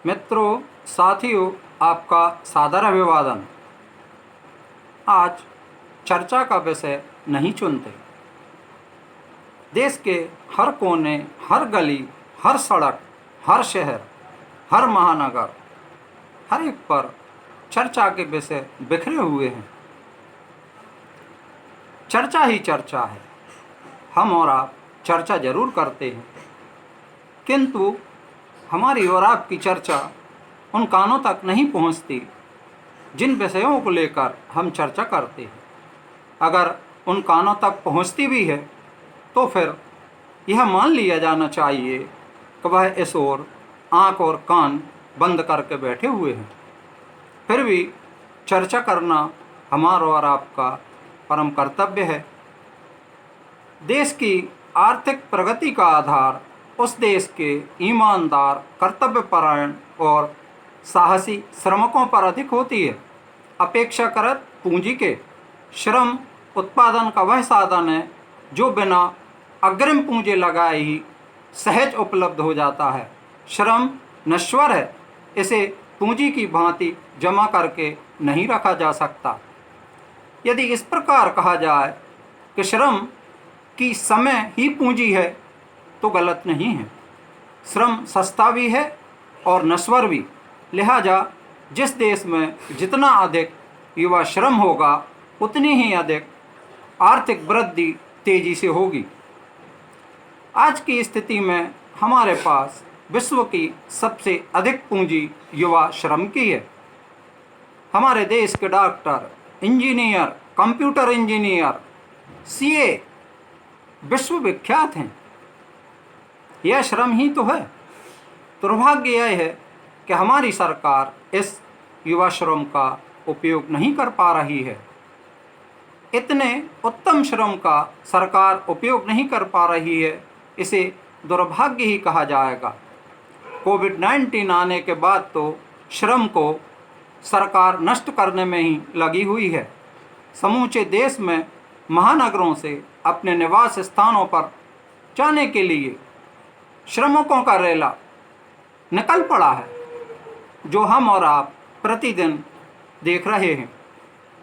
मित्रों, साथियों, आपका सादर अभिवादन। आज चर्चा का विषय नहीं चुनते। देश के हर कोने, हर गली, हर सड़क, हर शहर, हर महानगर, हर एक पर चर्चा के विषय बिखरे हुए हैं। चर्चा ही चर्चा है। हम और आप चर्चा जरूर करते हैं, किंतु हमारी और आपकी चर्चा उन कानों तक नहीं पहुंचती जिन विषयों को लेकर हम चर्चा करते हैं। अगर उन कानों तक पहुंचती भी है तो फिर यह मान लिया जाना चाहिए कि वह इस ओर आँख और कान बंद करके बैठे हुए हैं। फिर भी चर्चा करना हमारा और आपका परम कर्तव्य है। देश की आर्थिक प्रगति का आधार उस देश के ईमानदार, कर्तव्यपरायण और साहसी श्रमिकों पर अधिक होती है, अपेक्षाकृत पूंजी के। श्रम उत्पादन का वह साधन है जो बिना अग्रिम पूंजी लगाए ही सहज उपलब्ध हो जाता है। श्रम नश्वर है, इसे पूंजी की भांति जमा करके नहीं रखा जा सकता। यदि इस प्रकार कहा जाए कि श्रम की समय ही पूंजी है तो गलत नहीं है। श्रम सस्ता भी है और नश्वर भी। लिहाजा जिस देश में जितना अधिक युवा श्रम होगा उतनी ही अधिक आर्थिक वृद्धि तेजी से होगी। आज की स्थिति में हमारे पास विश्व की सबसे अधिक पूंजी युवा श्रम की है। हमारे देश के doctor, engineer, computer engineer, CA विश्वविख्यात हैं। यह श्रम ही तो है। दुर्भाग्य यह है कि हमारी सरकार इस युवा श्रम का उपयोग नहीं कर पा रही है। इतने उत्तम श्रम का सरकार उपयोग नहीं कर पा रही है, इसे दुर्भाग्य ही कहा जाएगा। कोविड-19 आने के बाद तो श्रम को सरकार नष्ट करने में ही लगी हुई है। समूचे देश में महानगरों से अपने निवास स्थानों पर जाने के लिए श्रमिकों का रेला निकल पड़ा है, जो हम और आप प्रतिदिन देख रहे हैं।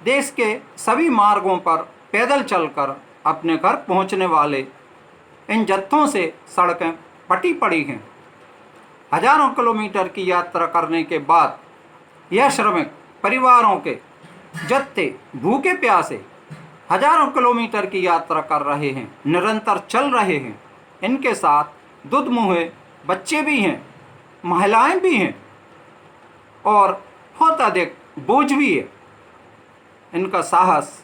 देश के सभी मार्गों पर पैदल चलकर अपने घर पहुंचने वाले इन जत्थों से सड़कें पटी पड़ी हैं। हजारों किलोमीटर की यात्रा करने के बाद यह श्रमिक परिवारों के जत्थे भूखे प्यासे हजारों किलोमीटर की यात्रा कर रहे हैं, निरंतर चल रहे हैं। इनके साथ दुधमुहे बच्चे भी हैं, महिलाएं भी हैं और बहुत अधिक बोझ भी है। इनका साहस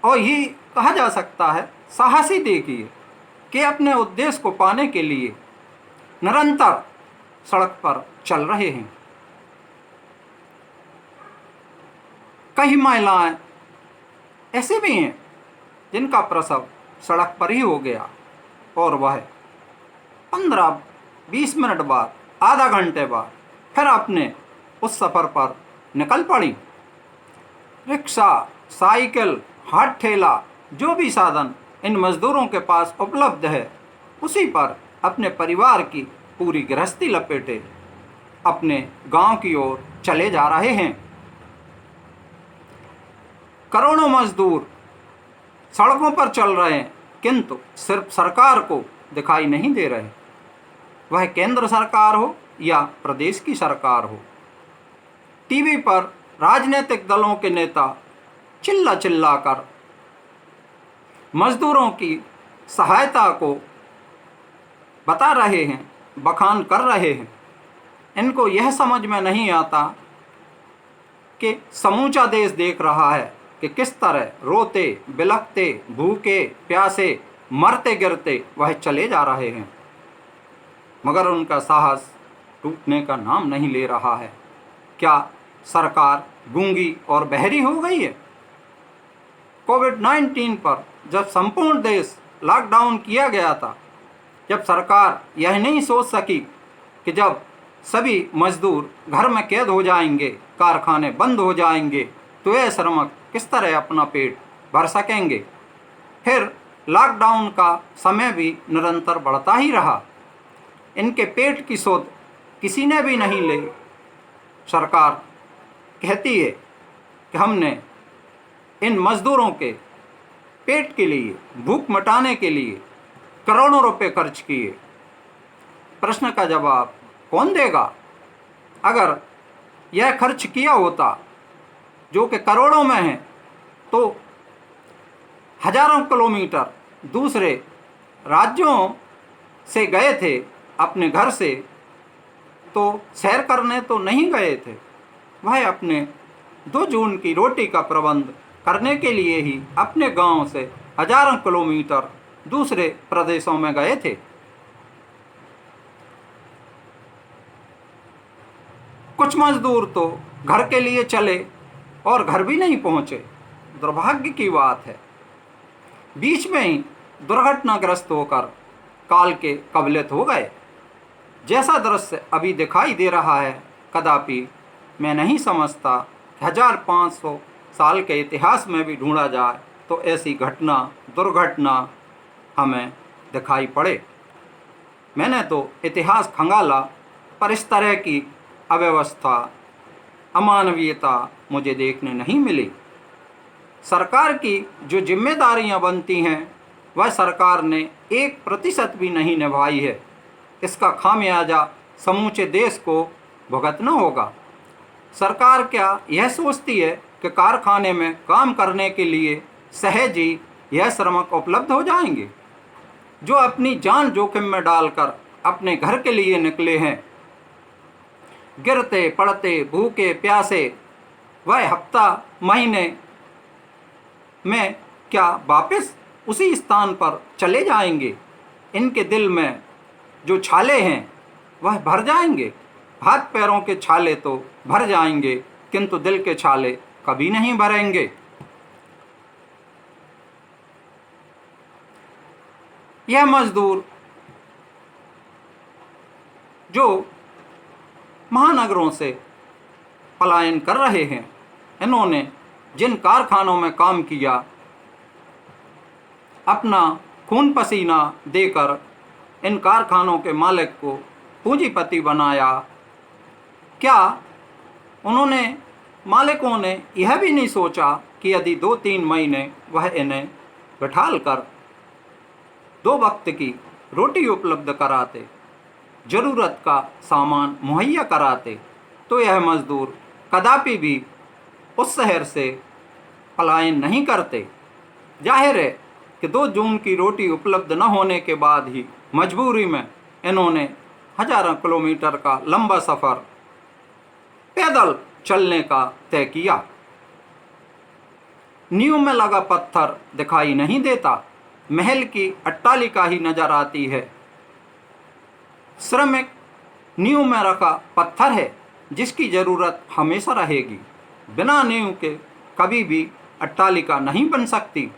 और ये कहा जा सकता है साहस ही देखिए कि अपने उद्देश्य को पाने के लिए निरंतर सड़क पर चल रहे हैं। कई महिलाएं ऐसे भी हैं जिनका प्रसव सड़क पर ही हो गया और वह 15-20 मिनट बाद, आधा घंटे बाद फिर अपने उस सफ़र पर निकल पड़ी। रिक्शा, साइकिल, हाथ ठेला, जो भी साधन इन मज़दूरों के पास उपलब्ध है, उसी पर अपने परिवार की पूरी गृहस्थी लपेटे अपने गांव की ओर चले जा रहे हैं। करोड़ों मजदूर सड़कों पर चल रहे हैं, किंतु सिर्फ सरकार को दिखाई नहीं दे रहे, वह केंद्र सरकार हो या प्रदेश की सरकार हो। टीवी पर राजनीतिक दलों के नेता चिल्ला चिल्ला कर मजदूरों की सहायता को बता रहे हैं, बखान कर रहे हैं। इनको यह समझ में नहीं आता कि समूचा देश देख रहा है कि किस तरह रोते बिलखते, भूखे प्यासे, मरते गिरते वह चले जा रहे हैं, मगर उनका साहस टूटने का नाम नहीं ले रहा है। क्या सरकार गूंगी और बहरी हो गई है? कोविड-19 पर जब संपूर्ण देश लॉकडाउन किया गया था, जब सरकार यह नहीं सोच सकी कि जब सभी मजदूर घर में कैद हो जाएंगे, कारखाने बंद हो जाएंगे, तो यह श्रमिक किस तरह अपना पेट भर सकेंगे। फिर लॉकडाउन का समय भी निरंतर बढ़ता ही रहा। इनके पेट की शोध किसी ने भी नहीं ली। सरकार कहती है कि हमने इन मज़दूरों के पेट के लिए, भूख मिटाने के लिए करोड़ों रुपए खर्च किए। प्रश्न का जवाब कौन देगा? अगर यह खर्च किया होता जो कि करोड़ों में है, तो हजारों किलोमीटर दूसरे राज्यों से गए थे अपने घर से, तो सैर करने तो नहीं गए थे। वह अपने 2 जून की रोटी का प्रबंध करने के लिए ही अपने गांव से हजारों किलोमीटर दूसरे प्रदेशों में गए थे। कुछ मजदूर तो घर के लिए चले और घर भी नहीं पहुंचे। दुर्भाग्य की बात है, बीच में ही दुर्घटनाग्रस्त होकर काल के कबलित हो गए। जैसा दृश्य अभी दिखाई दे रहा है, कदापि मैं नहीं समझता कि 1500 साल के इतिहास में भी ढूंढा जाए तो ऐसी घटना, दुर्घटना हमें दिखाई पड़े। मैंने तो इतिहास खंगाला, पर इस तरह की अव्यवस्था, अमानवीयता मुझे देखने नहीं मिली। सरकार की जो जिम्मेदारियां बनती हैं, वह सरकार ने 1% भी नहीं निभाई है। इसका खामियाजा समूचे देश को भुगतना होगा। सरकार क्या यह सोचती है कि कारखाने में काम करने के लिए सहज ही यह श्रमिक उपलब्ध हो जाएंगे, जो अपनी जान जोखिम में डालकर अपने घर के लिए निकले हैं? गिरते पड़ते, भूखे प्यासे वह हफ्ता महीने में क्या वापस उसी स्थान पर चले जाएंगे? इनके दिल में जो छाले हैं वह भर जाएंगे। हाथ पैरों के छाले तो भर जाएंगे, किंतु दिल के छाले कभी नहीं भरेंगे। यह मजदूर जो महानगरों से पलायन कर रहे हैं, इन्होंने जिन कारखानों में काम किया, अपना खून पसीना देकर इन कारखानों के मालिक को पूंजीपति बनाया, क्या उन्होंने, मालिकों ने यह भी नहीं सोचा कि यदि 2-3 महीने वह इन्हें बिठाल कर 2 वक्त की रोटी उपलब्ध कराते, ज़रूरत का सामान मुहैया कराते, तो यह मज़दूर कदापि भी उस शहर से पलायन नहीं करते। जाहिर है कि 2 जून की रोटी उपलब्ध न होने के बाद ही मजबूरी में इन्होंने हजारों किलोमीटर का लंबा सफ़र पैदल चलने का तय किया। नींव में लगा पत्थर दिखाई नहीं देता, महल की अट्टालिका ही नजर आती है। श्रमिक नींव में रखा पत्थर है, जिसकी ज़रूरत हमेशा रहेगी। बिना नींव के कभी भी अट्टालिका नहीं बन सकती।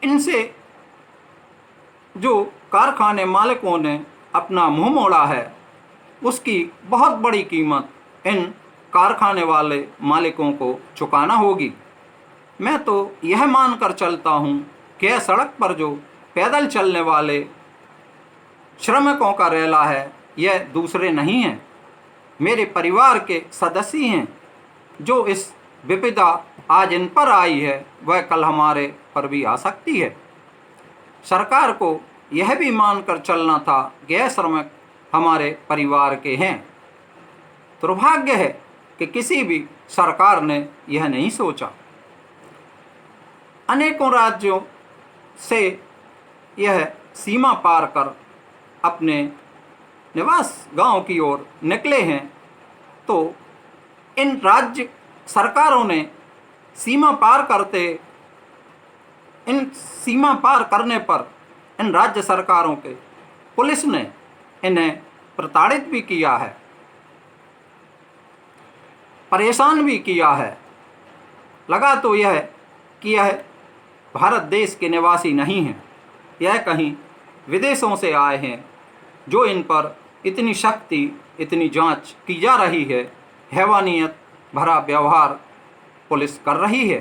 इनसे जो कारखाने मालिकों ने अपना मुंह मोड़ा है, उसकी बहुत बड़ी कीमत इन कारखाने वाले मालिकों को चुकाना होगी। मैं तो यह मानकर चलता हूँ कि यह सड़क पर जो पैदल चलने वाले श्रमिकों का रेला है, यह दूसरे नहीं हैं, मेरे परिवार के सदस्य हैं। जो इस विपदा आज इन पर आई है, वह कल हमारे पर भी आ सकती है। सरकार को यह भी मानकर चलना था कि यह श्रमिक हमारे परिवार के हैं। दुर्भाग्य है कि किसी भी सरकार ने यह नहीं सोचा। अनेकों राज्यों से यह सीमा पार कर अपने निवास गांव की ओर निकले हैं, तो इन राज्य सरकारों ने सीमा पार करने पर इन राज्य सरकारों के पुलिस ने इन्हें प्रताड़ित भी किया है, परेशान भी किया है। लगा तो यह कि यह भारत देश के निवासी नहीं हैं, यह कहीं विदेशों से आए हैं, जो इन पर इतनी सख्ती, इतनी जांच की जा रही है, हैवानियत भरा व्यवहार पुलिस कर रही है।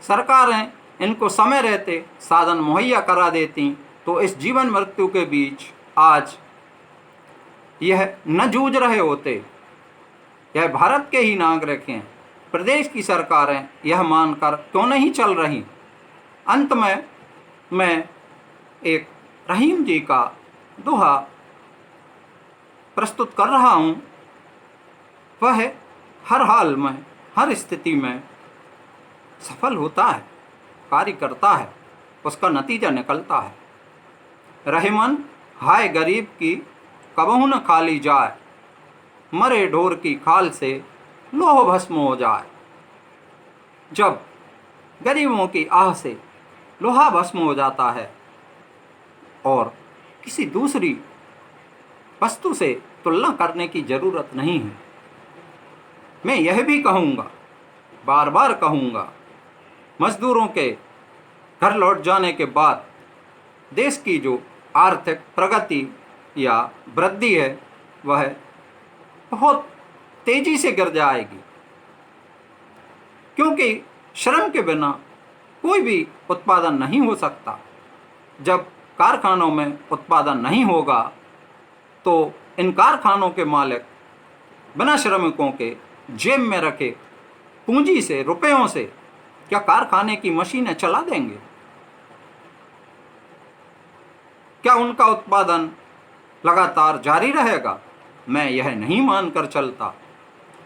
सरकारें इनको समय रहते साधन मुहैया करा देती तो इस जीवन मृत्यु के बीच आज यह न जूझ रहे होते। यह भारत के ही नागरिक हैं। प्रदेश की सरकारें यह मानकर क्यों नहीं चल रही। अंत में मैं एक रहीम जी का दोहा प्रस्तुत कर रहा हूँ। वह हर हाल में, हर स्थिति में सफल होता है, कार्य करता है, उसका नतीजा निकलता है। रहीमन हाय गरीब की कबहू न खाली जाए, मरे ढोर की खाल से लोह भस्म हो जाए। जब गरीबों की आह से लोहा भस्म हो जाता है और किसी दूसरी वस्तु से तुलना करने की ज़रूरत नहीं है। मैं यह भी कहूँगा, बार बार कहूँगा, मज़दूरों के घर लौट जाने के बाद देश की जो आर्थिक प्रगति या वृद्धि है वह बहुत तेज़ी से गिर जाएगी, क्योंकि श्रम के बिना कोई भी उत्पादन नहीं हो सकता। जब कारखानों में उत्पादन नहीं होगा तो इन कारखानों के मालिक बिना श्रमिकों के जेब में रखे पूंजी से, रुपयों से क्या कारखाने की मशीनें चला देंगे? क्या उनका उत्पादन लगातार जारी रहेगा? मैं यह नहीं मानकर चलता।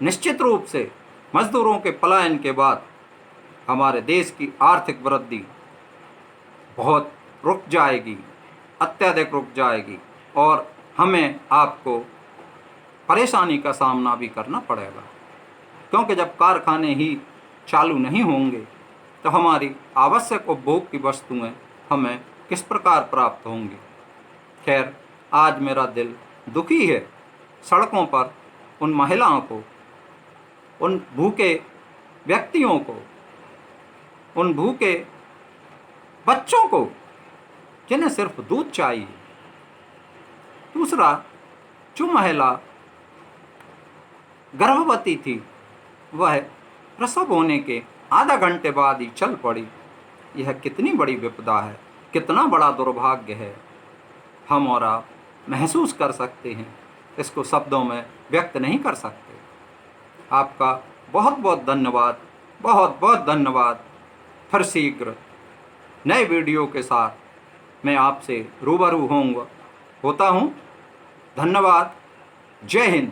निश्चित रूप से मजदूरों के पलायन के बाद हमारे देश की आर्थिक वृद्धि बहुत रुक जाएगी, अत्यधिक रुक जाएगी और हमें आपको परेशानी का सामना भी करना पड़ेगा, क्योंकि जब कारखाने ही चालू नहीं होंगे तो हमारी आवश्यक उपभोग की वस्तुएं हमें किस प्रकार प्राप्त होंगी। खैर, आज मेरा दिल दुखी है। सड़कों पर उन महिलाओं को, उन भूखे व्यक्तियों को, उन भूखे बच्चों को जिन्हें सिर्फ दूध चाहिए। दूसरा, जो महिला गर्भवती थी वह प्रसव होने के आधा घंटे बाद ही चल पड़ी। यह कितनी बड़ी विपदा है, कितना बड़ा दुर्भाग्य है। हम और आप महसूस कर सकते हैं, इसको शब्दों में व्यक्त नहीं कर सकते। आपका बहुत बहुत धन्यवाद, बहुत बहुत धन्यवाद। फिर शीघ्र नए वीडियो के साथ मैं आपसे रूबरू होता हूँ। धन्यवाद। जय हिंद।